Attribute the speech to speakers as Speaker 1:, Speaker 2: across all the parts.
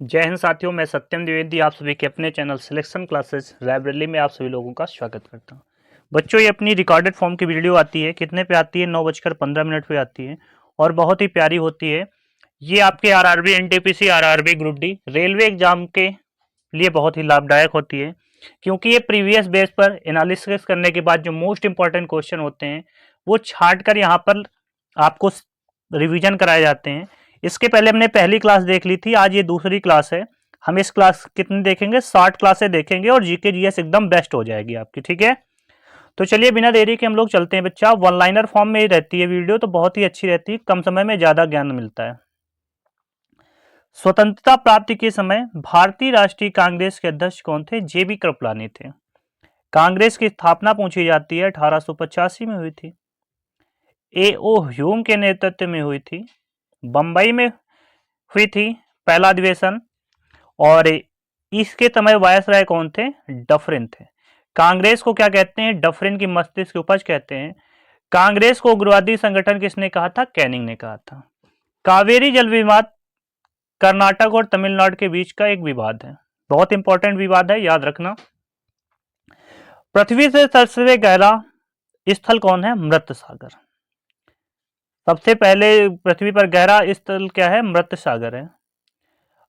Speaker 1: जय हिंद साथियों, मैं सत्यम द्विवेदी आप सभी के अपने चैनल सिलेक्शन क्लासेस लाइब्रेरी में आप सभी लोगों का स्वागत करता हूं। बच्चों, ये अपनी रिकॉर्डेड फॉर्म की वीडियो आती है, कितने पे आती है? 9:15 पे आती है और बहुत ही प्यारी होती है। ये आपके RRB, NTPC, RRB group D, railway exam के लिए बहुत ही लाभदायक होती है, क्योंकि ये प्रीवियस बेस पर एनालिसिस करने के बाद जो मोस्ट इंपॉर्टेंट क्वेश्चन होते हैं वो छाट कर यहाँ पर आपको रिवीजन कराए जाते हैं। इसके पहले हमने पहली क्लास देख ली थी, आज ये दूसरी क्लास है। हम इस क्लास कितनी देखेंगे? 60 क्लासें देखेंगे और जीके जीएस एकदम बेस्ट हो जाएगी आपकी। ठीक है, तो चलिए बिना देरी के हम लोग चलते हैं। बच्चा, वन लाइनर फॉर्म में ही रहती है वीडियो, तो बहुत ही अच्छी रहती है, कम समय में ज्यादा ज्ञान मिलता है। स्वतंत्रता प्राप्ति के समय भारतीय राष्ट्रीय कांग्रेस के अध्यक्ष कौन थे? जेबी कृपलानी थे। कांग्रेस की स्थापना पूछी जाती है 1885 में हुई थी। ए.ओ. ह्यूम के नेतृत्व में हुई थी। बंबई में हुई थी पहला अधिवेशन। और इसके समय वायसराय कौन थे? डफरिन थे। कांग्रेस को क्या कहते हैं? डफरिन की मस्तिष्क की उपज कहते हैं। कांग्रेस को उग्रवादी संगठन किसने कहा था? कैनिंग ने कहा था। कावेरी जल विवाद कर्नाटक और तमिलनाडु के बीच का एक विवाद है, बहुत इंपॉर्टेंट विवाद है, याद रखना। पृथ्वी से सबसे गहरा स्थल कौन है? मृत सागर। सबसे पहले पृथ्वी पर गहरा स्थल क्या है? मृत सागर है।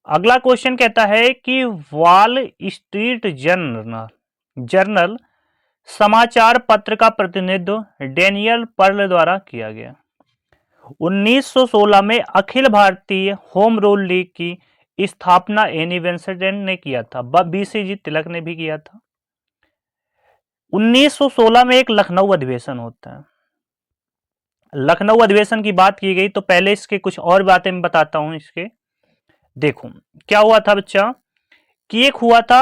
Speaker 1: अगला क्वेश्चन कहता है कि वॉल स्ट्रीट जर्नल समाचार पत्र का प्रतिनिधित्व डेनियल पर्ल द्वारा किया गया। 1916 में Akhil Bharatiya home rule league की स्थापना एनी बेसेंट ने किया था। बीसीजी तिलक ने भी किया था। 1916 में एक लखनऊ अधिवेशन होता है। लखनऊ अधिवेशन की बात की गई तो पहले इसके कुछ और बातें मैं बताता हूं। इसके देखो क्या हुआ था बच्चा, कि एक हुआ था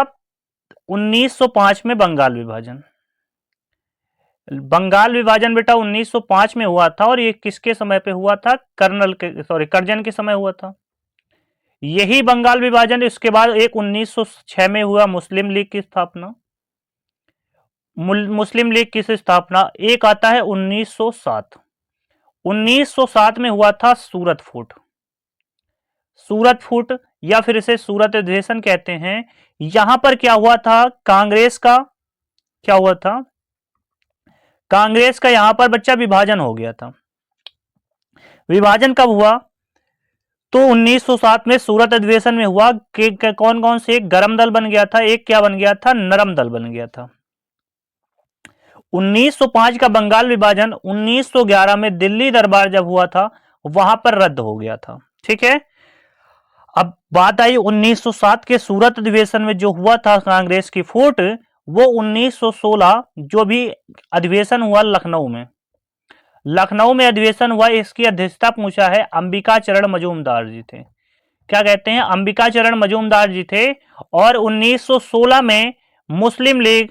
Speaker 1: 1905 में बंगाल विभाजन। बंगाल विभाजन बेटा 1905 में हुआ था, और ये किसके समय पे हुआ था? कर्जन के समय हुआ था। यही बंगाल विभाजन इसके बाद एक 1906 में हुआ मुस्लिम लीग की स्थापना। मुस्लिम लीग की स्थापना एक आता है 1907। 1907 में हुआ था सूरत फूट। सूरत फूट या फिर इसे सूरत अधिवेशन कहते हैं। यहां पर क्या हुआ था? कांग्रेस का क्या हुआ था? कांग्रेस का यहां पर बच्चा विभाजन हो गया था। विभाजन कब हुआ? तो 1907 में सूरत अधिवेशन में हुआ कि कौन कौन से? एक गरम दल बन गया था, एक क्या बन गया था? नरम दल बन गया था। 1905 का बंगाल विभाजन 1911 में दिल्ली दरबार जब हुआ था वहां पर रद्द हो गया था। ठीक है, अब बात आई 1907 के सूरत अधिवेशन में जो हुआ था कांग्रेस की फूट, वो 1916 जो भी अधिवेशन हुआ लखनऊ में अधिवेशन हुआ, इसकी अध्यक्षता पूछा है अंबिका चरण मजूमदार जी थे। क्या कहते हैं? अंबिका चरण मजूमदार जी थे। और 1916 में मुस्लिम लीग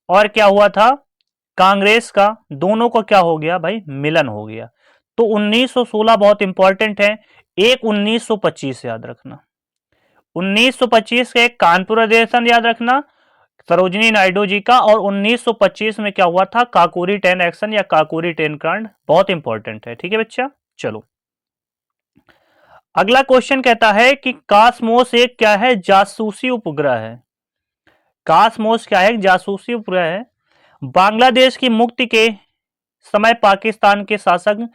Speaker 1: और क्या हुआ था? कांग्रेस का, दोनों को क्या हो गया भाई? मिलन हो गया। तो 1916 बहुत इंपॉर्टेंट है। एक 1925 याद रखना, 1925 के कानपुर अधिवेशन याद रखना सरोजिनी नायडू जी का। और 1925 में क्या हुआ था? काकोरी 10 एक्शन या काकोरी 10 कांड, बहुत इंपॉर्टेंट है। ठीक है बच्चा, चलो अगला क्वेश्चन कहता है कि कासमोस एक क्या है? जासूसी उपग्रह है। कासमोस क्या है? जासूसी उपग्रह है। बांग्लादेश की मुक्ति के समय पाकिस्तान के शासक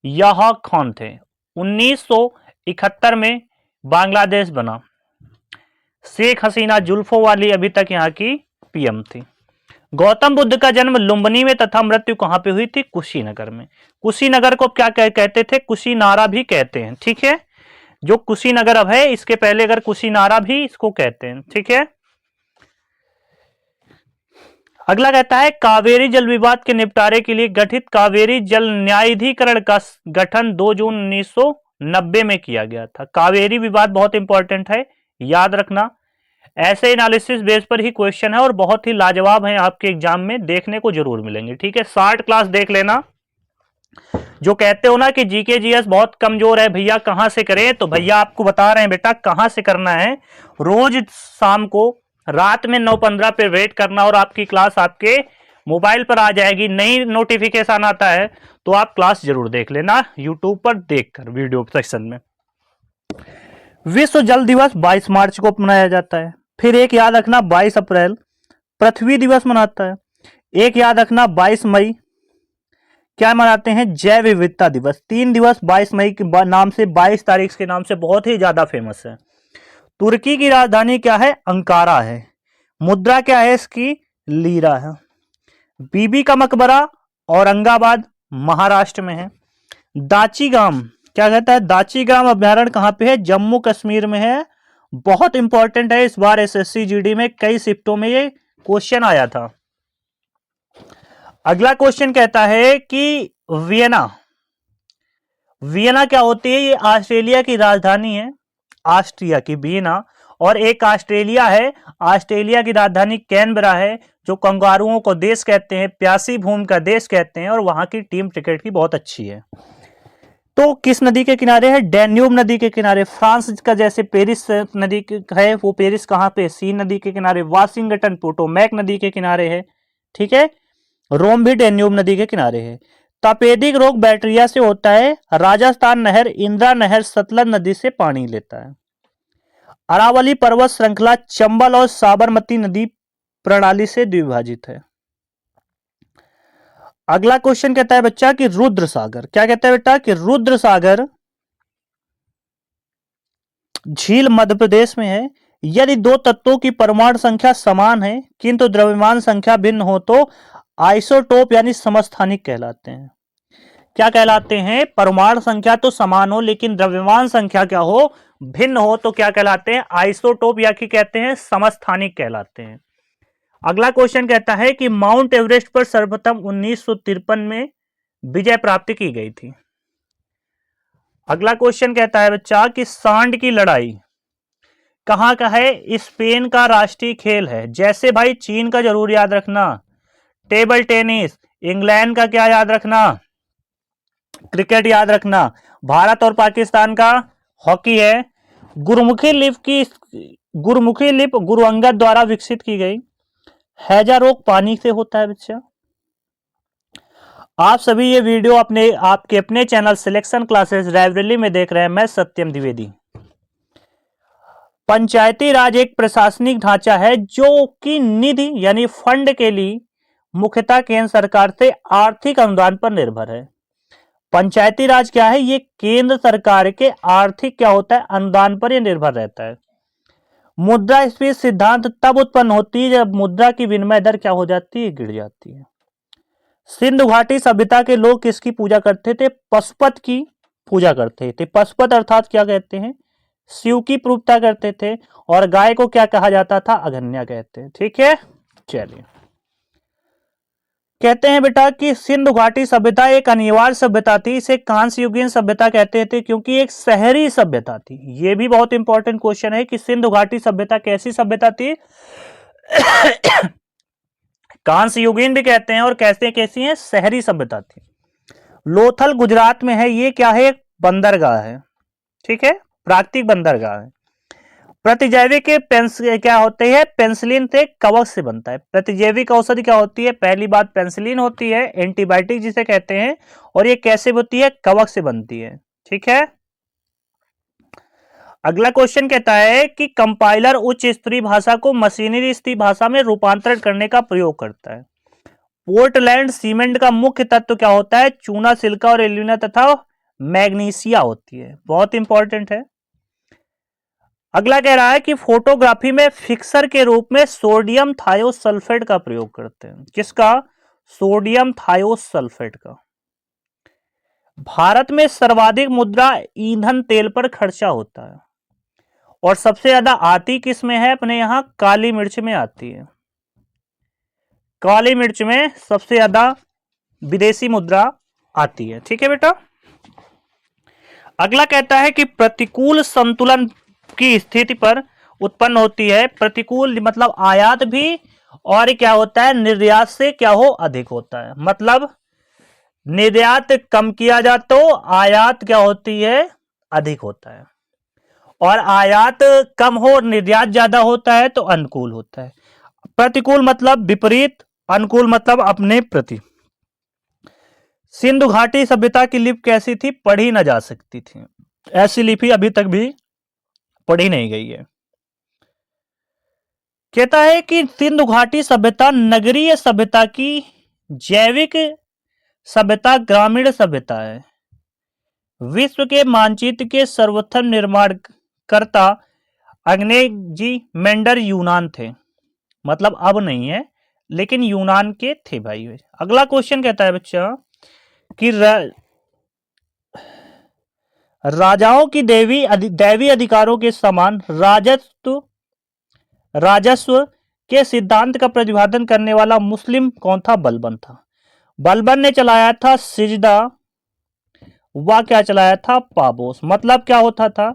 Speaker 1: याह्या खान थे। 1971 में बांग्लादेश बना। शेख हसीना जुल्फों वाली अभी तक यहाँ की पीएम थी। गौतम बुद्ध का जन्म लुम्बिनी में तथा मृत्यु कहां पे हुई थी? कुशीनगर में। कुशीनगर को क्या कहते थे? कुशीनारा भी कहते हैं। ठीक है, जो कुशीनगर अब है इसके पहले अगर कुशीनारा भी इसको कहते हैं। ठीक है, अगला कहता है कावेरी जल विवाद के निपटारे के लिए गठित कावेरी जल न्यायाधिकरण का गठन 2 जून 1990 में किया गया था। कावेरी विवाद बहुत इंपॉर्टेंट है, याद रखना। ऐसे एनालिसिस बेस पर ही क्वेश्चन है और बहुत ही लाजवाब है, आपके एग्जाम में देखने को जरूर मिलेंगे। ठीक है, 60 क्लास देख लेना। जो कहते हो ना कि जीके जीएस बहुत कमजोर है भैया, कहां से करें? तो भैया आपको बता रहे हैं बेटा कहां से करना है। रोज शाम को रात में 9:15 पे वेट करना और आपकी क्लास आपके मोबाइल पर आ जाएगी। नई नोटिफिकेशन आता है तो आप क्लास जरूर देख लेना यूट्यूब पर देखकर वीडियो सेक्शन में। विश्व जल दिवस 22 मार्च को मनाया जाता है। फिर एक याद रखना 22 अप्रैल पृथ्वी दिवस मनाता है। एक याद रखना 22 मई क्या मनाते हैं, जैव विविधता दिवस। 3 दिवस 22 मई के नाम से, 22 तारीख के नाम से बहुत ही ज्यादा फेमस है। तुर्की की राजधानी क्या है, अंकारा है। मुद्रा क्या है इसकी, लीरा है। बीबी का मकबरा औरंगाबाद महाराष्ट्र में है। दाचीगाम क्या कहता है, दाचीगाम अभ्यारण्य कहां पे है, जम्मू कश्मीर में है। बहुत इंपॉर्टेंट है, इस बार एसएससी जीडी में कई शिफ्टों में ये क्वेश्चन आया था। अगला क्वेश्चन कहता है कि वियना, वियना क्या होती है, ये ऑस्ट्रेलिया की राजधानी है, ऑस्ट्रिया की वियना। और एक ऑस्ट्रेलिया है, ऑस्ट्रेलिया की राजधानी कैनबरा है, जो कंगारुओं को देश कहते हैं, प्यासी भूमि का देश कहते हैं, और वहां की टीम क्रिकेट की बहुत अच्छी है। तो किस नदी के किनारे है, डैन्यूब नदी के किनारे। फ्रांस का जैसे पेरिस नदी है, वो पेरिस कहां पे, सीन नदी के किनारे। वाशिंगटन पोटोमैक नदी के किनारे है, ठीक है। रोम भी डैन्यूब नदी के किनारे है। तपेदिक रोग बैक्टीरिया से होता है। राजस्थान नहर, इंदिरा नहर सतलज नदी से पानी लेता है। अरावली पर्वत श्रृंखला चंबल और साबरमती नदी प्रणाली से द्विभाजित है। अगला क्वेश्चन कहता है बच्चा कि रुद्र सागर, क्या कहता है बेटा, कि रुद्र सागर झील मध्य प्रदेश में है। यदि दो तत्वों की परमाणु संख्या समान है किंतु द्रव्यमान संख्या भिन्न हो तो आइसोटोप यानी समस्थानिक कहलाते हैं। क्या कहलाते हैं, परमाणु संख्या तो समान हो लेकिन द्रव्यमान संख्या क्या हो, भिन्न हो, तो क्या कहलाते हैं, आइसोटोप या कि कहते हैं समस्थानिक कहलाते हैं। अगला क्वेश्चन कहता है कि माउंट एवरेस्ट पर सर्वप्रथम 1953 में विजय प्राप्त की गई थी। अगला क्वेश्चन कहता है बच्चा कि सांड की लड़ाई कहां का है, स्पेन का राष्ट्रीय खेल है। जैसे भाई चीन का जरूर याद रखना, टेबल टेनिस, इंग्लैंड का क्या याद रखना, क्रिकेट याद रखना। भारत और पाकिस्तान का हॉकी है। गुरुमुखी लिपि गुरु अंगद द्वारा विकसित की गई। हैजा रोग पानी से होता है बच्चा। आप सभी ये वीडियो आपके अपने चैनल सिलेक्शन क्लासेस लाइब्रेरी में देख रहे हैं, मैं सत्यम द्विवेदी। पंचायती राज एक प्रशासनिक ढांचा है जो कि निधि यानी फंड के लिए मुख्यतः केंद्र सरकार से आर्थिक अनुदान पर निर्भर है। पंचायती राज क्या है, ये केंद्र सरकार के आर्थिक क्या होता है, अनुदान पर यह निर्भर रहता है। मुद्रास्फीति सिद्धांत तब उत्पन्न होती है जब मुद्रा की विनिमय दर क्या हो जाती है, गिर जाती है। सिंधु घाटी सभ्यता के लोग किसकी पूजा करते थे, पशुपत की पूजा करते थे। पशुपत अर्थात क्या कहते हैं, शिव की पूजता करते थे। और गाय को क्या कहा जाता था, अगन्या कहते हैं, ठीक है। चलिए कहते हैं बेटा कि सिंधु घाटी सभ्यता एक अनिवार्य सभ्यता थी। इसे कांस्य युगीन सभ्यता कहते थे क्योंकि एक शहरी सभ्यता थी। यह भी बहुत इंपॉर्टेंट क्वेश्चन है कि सिंधु घाटी सभ्यता कैसी सभ्यता थी। कांस्य युगीन भी कहते हैं और कहते हैं कैसी है, शहरी सभ्यता थी। लोथल गुजरात में है, ये क्या है, एक बंदरगाह है, ठीक है, प्राकृतिक बंदरगाह है। प्रतिजैविक क्या होते हैं, पेंसिलिन से कवक से बनता है। प्रतिजैविक औषधि क्या होती है, पहली बात पेंसिलिन होती है, एंटीबायोटिक जिसे कहते हैं, और ये कैसे होती है, कवक से बनती है, ठीक है। अगला क्वेश्चन कहता है कि कंपाइलर उच्च स्तरीय भाषा को मशीनरी स्तरीय भाषा में रूपांतरण करने का प्रयोग करता है। पोर्टलैंड सीमेंट का मुख्य तत्व क्या होता है, चूना, सिलिका और एल्यूमिना तथा मैग्नीशिया होती है। बहुत इंपॉर्टेंट है। अगला कह रहा है कि फोटोग्राफी में फिक्सर के रूप में सोडियम थायोसल्फेट का प्रयोग करते हैं। किसका, सोडियम थायोसल्फेट का। भारत में सर्वाधिक मुद्रा ईंधन तेल पर खर्चा होता है और सबसे ज्यादा आती किस में है, अपने यहां काली मिर्च में आती है। काली मिर्च में सबसे ज्यादा विदेशी मुद्रा आती है, ठीक है बेटा। अगला कहता है कि प्रतिकूल संतुलन की स्थिति पर उत्पन्न होती है। प्रतिकूल मतलब आयात भी, और क्या होता है, निर्यात से क्या हो, अधिक होता है। मतलब निर्यात कम किया जाए तो आयात क्या होती है, अधिक होता है। और आयात कम हो, निर्यात ज्यादा होता है तो अनुकूल होता है। प्रतिकूल मतलब विपरीत, अनुकूल मतलब अपने प्रति। सिंधु घाटी सभ्यता की लिपि कैसी थी, पढ़ी न जा सकती थी। ऐसी लिपि अभी तक भी पढ़ी नहीं गई है। कहता है कि सिंधु घाटी सभ्यता नगरीय सभ्यता की जैविक सभ्यता ग्रामीण सभ्यता है। विश्व के मानचित्र के सर्वप्रथम निर्माणकर्ता अग्नेजी मेंडर यूनान थे, मतलब अब नहीं है लेकिन यूनान के थे भाई। अगला क्वेश्चन कहता है बच्चा कि राजाओं की दैवी अधिकारों के समान राजस्व के सिद्धांत का प्रतिपादन करने वाला मुस्लिम कौन था? बलबन था। बलबन ने चलाया था सिजदा, वह क्या चलाया था? पाबोस। मतलब क्या होता था,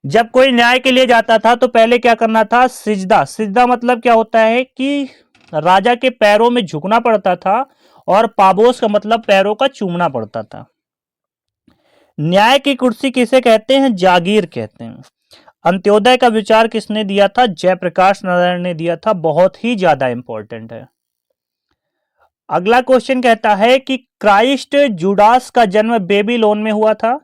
Speaker 1: जब कोई न्याय के लिए जाता था तो पहले क्या करना था? सिजदा। सिजदा मतलब क्या होता है कि राजा के पैरों में झुकना पड़ता था, और पाबोस का मतलब पैरों का चूमना पड़ता था। न्याय की कुर्सी किसे कहते हैं? जागीर कहते हैं। अंत्योदय का विचार किसने दिया था? जयप्रकाश नारायण ने दिया था। बहुत ही ज्यादा इंपॉर्टेंट है। अगला क्वेश्चन कहता है कि क्राइस्ट जुडास का जन्म बेबीलोन में हुआ था।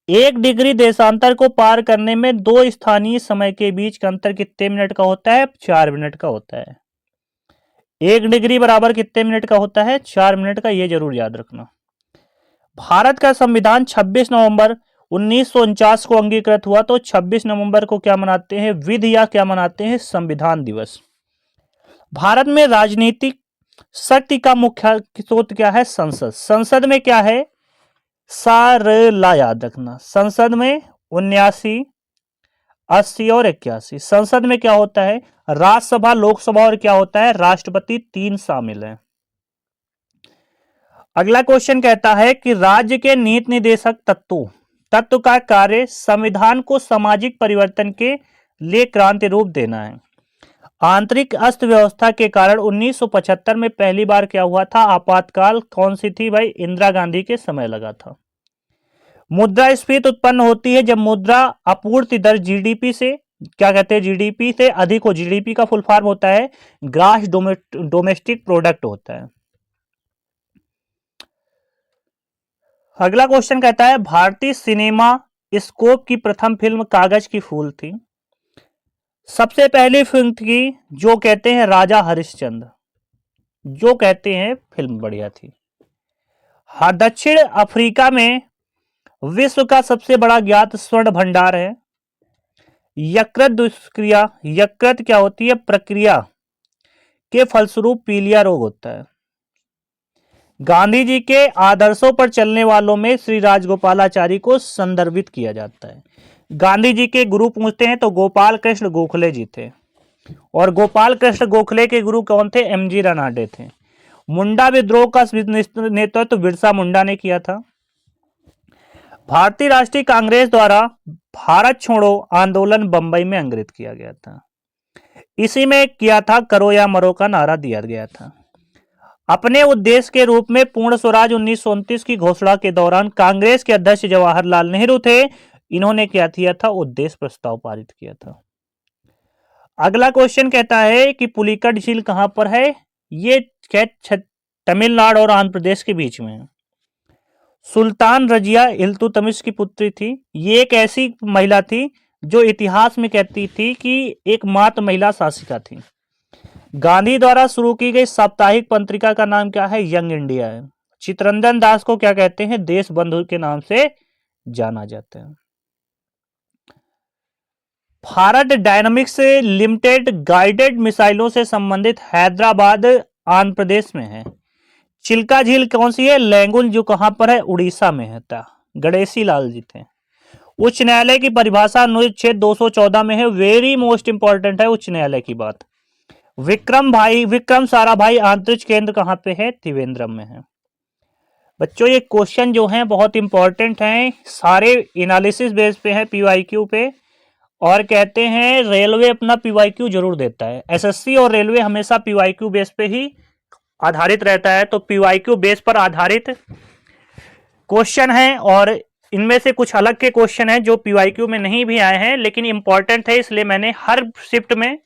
Speaker 1: 1 डिग्री देशांतर को पार करने में 2 स्थानीय समय के बीच का अंतर कितने मिनट का होता है? 4 मिनट का होता है। 1 डिग्री बराबर कितने मिनट का होता है? 4 मिनट का। यह जरूर याद रखना। भारत का संविधान 26 नवंबर 1949 को अंगीकृत हुआ, तो 26 नवंबर को क्या मनाते हैं? विधि या क्या मनाते हैं? संविधान दिवस। भारत में राजनीतिक शक्ति का मुख्य स्रोत क्या है? संसद। संसद में क्या है? सारला याद रखना। संसद में 79, 80 और 81। संसद में क्या होता है? राज्यसभा, लोकसभा और क्या होता है? राष्ट्रपति, 3 शामिल है। अगला क्वेश्चन कहता है कि राज्य के नीति निर्देशक तत्व का कार्य संविधान को सामाजिक परिवर्तन के लिए क्रांति रूप देना है। आंतरिक अर्थव्यवस्था के कारण 1975 में पहली बार क्या हुआ था? आपातकाल। कौन सी थी भाई? इंदिरा गांधी के समय लगा था। मुद्रास्फीति उत्पन्न होती है जब मुद्रा आपूर्ति दर जीडीपी से, क्या कहते हैं? जीडीपी से अधिक हो। जीडीपी का फुल फॉर्म होता है ग्रास डोमेस्टिक प्रोडक्ट होता है। अगला क्वेश्चन कहता है भारतीय सिनेमा स्कोप की प्रथम फिल्म कागज की फूल थी। सबसे पहली फिल्म थी जो कहते हैं राजा हरिश्चंद्र, जो कहते हैं फिल्म बढ़िया थी। दक्षिण अफ्रीका में विश्व का सबसे बड़ा ज्ञात स्वर्ण भंडार है। यकृत दुष्क्रिया, यकृत क्या होती है? प्रक्रिया के फलस्वरूप पीलिया रोग होता है। गांधी जी के आदर्शों पर चलने वालों में श्री राजगोपालाचारी को संदर्भित किया जाता है। गांधी जी के गुरु पूछते हैं तो गोपाल कृष्ण गोखले जी थे, और गोपाल कृष्ण गोखले के गुरु कौन थे? एमजी रनाडे थे। मुंडा विद्रोह का नेतृत्व बिरसा मुंडा ने किया था। भारतीय राष्ट्रीय कांग्रेस द्वारा भारत छोड़ो आंदोलन बंबई में अंग्रेज किया गया था। इसी में किया था करो या मरो का नारा दिया गया था। अपने उद्देश्य के रूप में पूर्ण स्वराज 1929 की घोषणा के दौरान कांग्रेस के अध्यक्ष जवाहरलाल नेहरू थे। इन्होंने क्या किया था? उद्देश्य प्रस्ताव पारित किया था। अगला क्वेश्चन कहता है कि पुलिकट झील कहां पर है? ये तमिलनाडु और आंध्र प्रदेश के बीच में है। सुल्तान रजिया इल्तुतमिश की पुत्री थी। ये एक ऐसी महिला थी जो इतिहास में कहती थी कि एकमात्र महिला शासिका थी। गांधी द्वारा शुरू की गई साप्ताहिक पत्रिका का नाम क्या है? यंग इंडिया है। चित्तरंजन दास को क्या कहते हैं? देश बंधु के नाम से जाना जाता है। भारत डायनामिक्स लिमिटेड गाइडेड मिसाइलों से संबंधित हैदराबाद आंध्र प्रदेश में है। चिल्का झील कौन सी है? लैंगुन, जो कहां पर है? उड़ीसा में है। गणेशी लाल जी थे। उच्च न्यायालय की परिभाषा अनुच्छेद 214 में है। वेरी मोस्ट इंपॉर्टेंट है उच्च न्यायालय की बात। विक्रम साराभाई अंतरिक्ष केंद्र कहां पे है? त्रिवेंद्रम में है। बच्चों ये क्वेश्चन जो हैं बहुत इंपॉर्टेंट हैं, सारे एनालिसिस बेस पे हैं, पीवाईक्यू पे, और कहते हैं रेलवे अपना पीवाईक्यू जरूर देता है। एसएससी और रेलवे हमेशा पीवाईक्यू बेस पे ही आधारित रहता है, तो पीवाईक्यू बेस पर आधारित क्वेश्चन है, और इनमें से कुछ अलग के क्वेश्चन हैं जो पीवाईक्यू में नहीं भी आए हैं लेकिन इंपॉर्टेंट है, इसलिए मैंने हर शिफ्ट में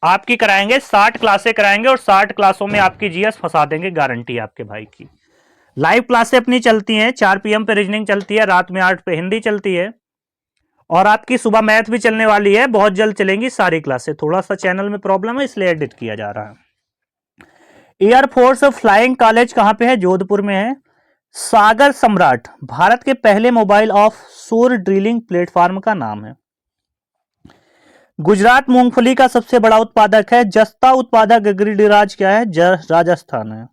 Speaker 1: आपकी कराएंगे, 60 क्लासें कराएंगे और 60 क्लासों में आपकी जीएस फंसा देंगे, गारंटी आपके भाई की। लाइव क्लासें अपनी चलती हैं, 4 PM पे रीजनिंग चलती है, रात में 8 पे हिंदी चलती है, और आपकी सुबह मैथ भी चलने वाली है, बहुत जल्द चलेंगी सारी क्लासें। थोड़ा सा चैनल में प्रॉब्लम है इसलिए एडिट किया जा रहा है। एयरफोर्स फ्लाइंग कॉलेज कहां पे है? जोधपुर में है। सागर सम्राट भारत के पहले मोबाइल ऑफ शोर ड्रिलिंग प्लेटफॉर्म का नाम है। गुजरात मूंगफली का सबसे बड़ा उत्पादक है। जस्ता उत्पादक गिरिराज क्या है? राजस्थान है।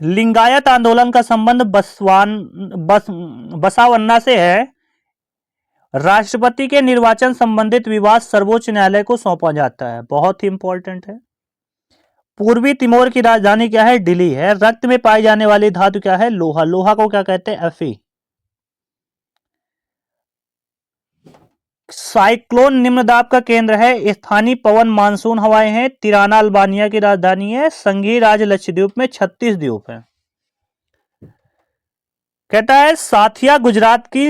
Speaker 1: लिंगायत आंदोलन का संबंध बसावन्ना से है। राष्ट्रपति के निर्वाचन संबंधित विवाद सर्वोच्च न्यायालय को सौंपा जाता है। बहुत ही इंपॉर्टेंट है। पूर्वी तिमोर की राजधानी क्या है? दिल्ली है। रक्त में पाई जाने वाली धातु क्या है? लोहा। लोहा को क्या कहते हैं? Fe। साइक्लोन निम्न दाब का केंद्र है। स्थानीय पवन मानसून हवाएं हैं। तिराना अल्बानिया की राजधानी है। संघीय राज्य लक्षद्वीप में 36 द्वीप है। कहता है साथिया गुजरात की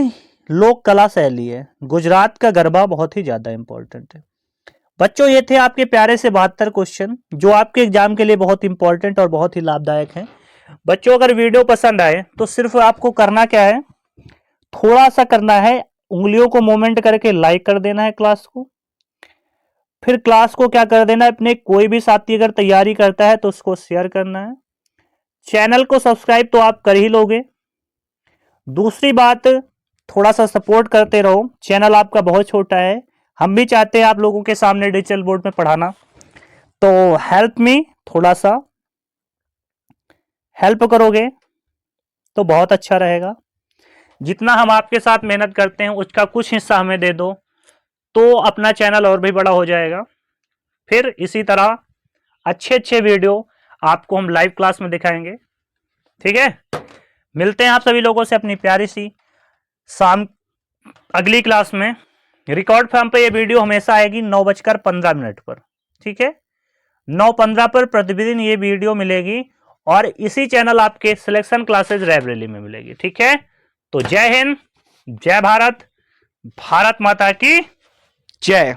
Speaker 1: लोक कला शैली है। गुजरात का गरबा बहुत ही ज्यादा इंपॉर्टेंट है। बच्चों ये थे आपके प्यारे से 72 क्वेश्चन जो आपके एग्जाम के लिए बहुत इंपॉर्टेंट और बहुत ही लाभदायक हैं। बच्चों अगर वीडियो पसंद आए तो सिर्फ आपको करना क्या है, थोड़ा सा करना है, उंगलियों को मूवमेंट करके लाइक कर देना है क्लास को। फिर क्लास को क्या कर देना है, अपने कोई भी साथी अगर तैयारी करता है तो उसको शेयर करना है। चैनल को सब्सक्राइब तो आप कर ही लोगे। दूसरी बात, थोड़ा सा सपोर्ट करते रहो। चैनल आपका बहुत छोटा है, हम भी चाहते हैं आप लोगों के सामने डिजिटल बोर्ड में पढ़ाना, तो हेल्प मी, थोड़ा सा हेल्प करोगे तो बहुत अच्छा रहेगा। जितना हम आपके साथ मेहनत करते हैं उसका कुछ हिस्सा हमें दे दो तो अपना चैनल और भी बड़ा हो जाएगा। फिर इसी तरह अच्छे अच्छे वीडियो आपको हम लाइव क्लास में दिखाएंगे। ठीक है, मिलते हैं आप सभी लोगों से अपनी प्यारी सी शाम अगली क्लास में। रिकॉर्ड फॉर्म पे ये वीडियो हमेशा आएगी 9:15 पर। ठीक है, 9:15 पर प्रतिदिन ये वीडियो मिलेगी और इसी चैनल आपके सिलेक्शन क्लासेस लाइब्रेरी में मिलेगी। ठीक है, तो जय हिंद, जय भारत, भारत माता की जय।